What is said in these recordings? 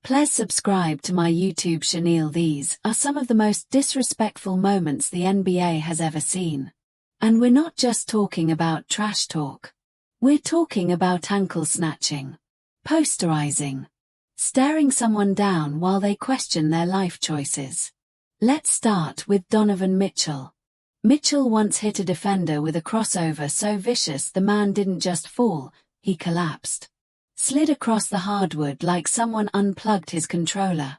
Please subscribe to my YouTube channel. These are some of the most disrespectful moments the NBA has ever seen. And we're not just talking about trash talk. We're talking about ankle snatching, posterizing, staring someone down while they question their life choices. Let's start with Donovan Mitchell. Mitchell once hit a defender with a crossover so vicious the man didn't just fall, he collapsed. Slid across the hardwood like someone unplugged his controller.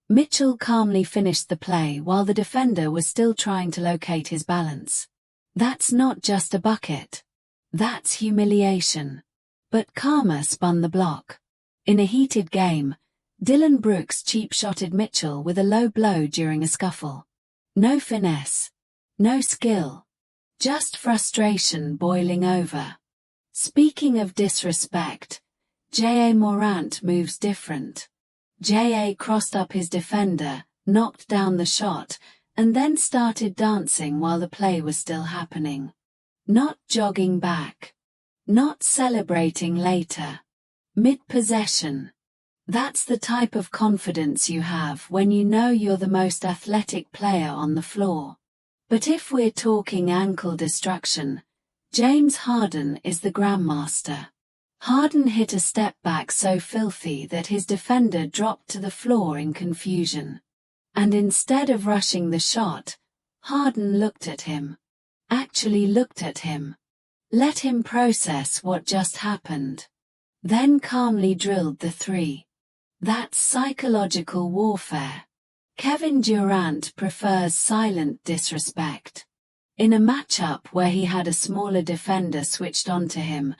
Mitchell calmly finished the play while the defender was still trying to locate his balance. That's not just a bucket. That's humiliation. But karma spun the block. In a heated game, Dillon Brooks cheap-shotted Mitchell with a low blow during a scuffle. No finesse. No skill. Just frustration boiling over. Speaking of disrespect, Ja Morant moves different. Ja crossed up his defender, knocked down the shot, and then started dancing while the play was still happening. Not jogging back. Not celebrating later. Mid-possession. That's the type of confidence you have when you know you're the most athletic player on the floor. But if we're talking ankle destruction, James Harden is the grandmaster. Harden hit a step back so filthy that his defender dropped to the floor in confusion. And instead of rushing the shot, Harden looked at him. Actually looked at him. Let him process what just happened. Then calmly drilled the three. That's psychological warfare. Kevin Durant prefers silent disrespect. In a matchup where he had a smaller defender switched onto him,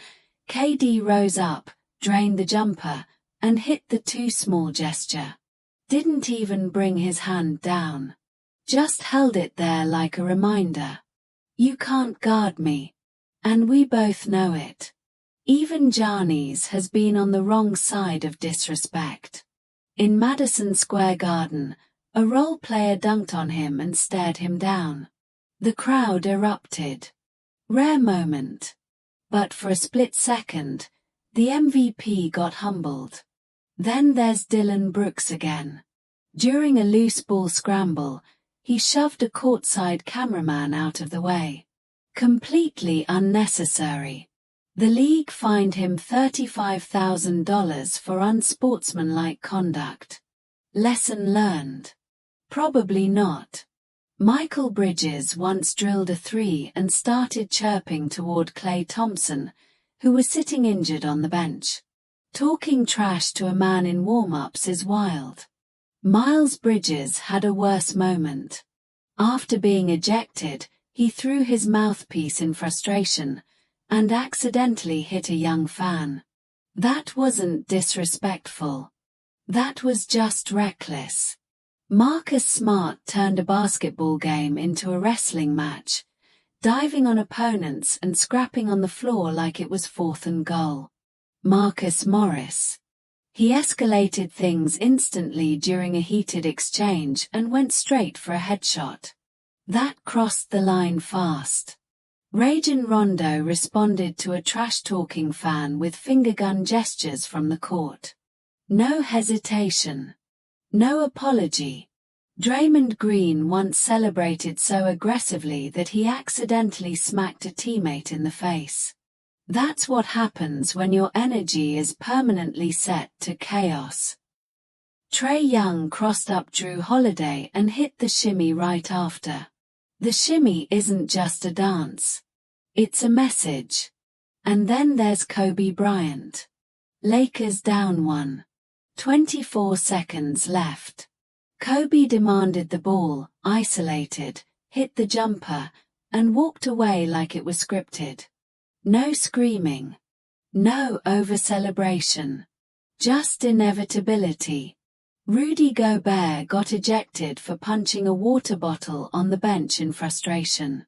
KD rose up, drained the jumper, and hit the too small gesture. Didn't even bring his hand down. Just held it there like a reminder. You can't guard me. And we both know it. Even Giannis has been on the wrong side of disrespect. In Madison Square Garden, a role player dunked on him and stared him down. The crowd erupted. Rare moment. But for a split second, the MVP got humbled. Then there's Dillon Brooks again. During a loose ball scramble, he shoved a courtside cameraman out of the way. Completely unnecessary. The league fined him $35,000 for unsportsmanlike conduct. Lesson learned? Probably not. Michael Bridges once drilled a three and started chirping toward Klay Thompson, who was sitting injured on the bench. Talking trash to a man in warm-ups is wild. Miles Bridges had a worse moment. After being ejected, he threw his mouthpiece in frustration and accidentally hit a young fan. That wasn't disrespectful. That was just reckless. Marcus Smart turned a basketball game into a wrestling match, diving on opponents and scrapping on the floor like it was 4th and goal. Marcus Morris. He escalated things instantly during a heated exchange and went straight for a headshot. That crossed the line fast. Rajon Rondo responded to a trash-talking fan with finger gun gestures from the court. No hesitation. No apology. Draymond Green once celebrated so aggressively that he accidentally smacked a teammate in the face. That's what happens when your energy is permanently set to chaos. Trae Young crossed up Drew Holiday and hit the shimmy right after. The shimmy isn't just a dance. It's a message. And then there's Kobe Bryant. Lakers down 1. 24 seconds left. Kobe demanded the ball, isolated, hit the jumper, and walked away like it was scripted. No screaming. No over-celebration. Just inevitability. Rudy Gobert got ejected for punching a water bottle on the bench in frustration.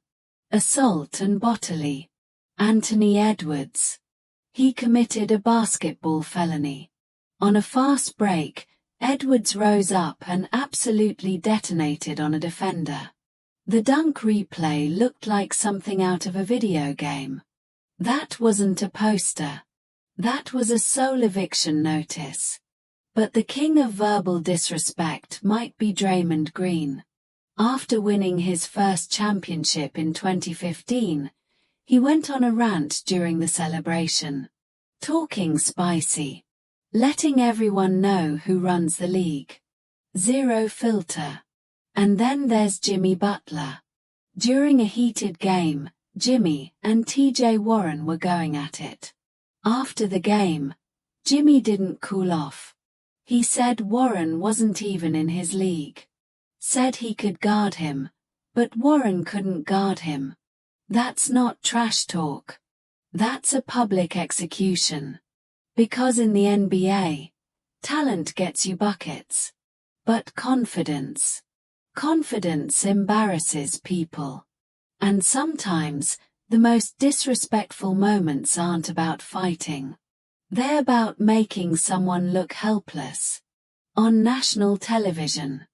Assault and battery. Anthony Edwards. He committed a basketball felony. On a fast break, Edwards rose up and absolutely detonated on a defender. The dunk replay looked like something out of a video game. That wasn't a poster. That was a soul eviction notice. But the king of verbal disrespect might be Draymond Green. After winning his first championship in 2015, he went on a rant during the celebration. Talking spicy. Letting everyone know who runs the league. Zero filter. And then there's Jimmy Butler. During a heated game, Jimmy and TJ Warren were going at it. After the game, Jimmy didn't cool off. He said Warren wasn't even in his league. Said he could guard him, but Warren couldn't guard him. That's not trash talk. That's a public execution. Because in the NBA, talent gets you buckets. But confidence embarrasses people. And sometimes, the most disrespectful moments aren't about fighting. They're about making someone look helpless. On national television.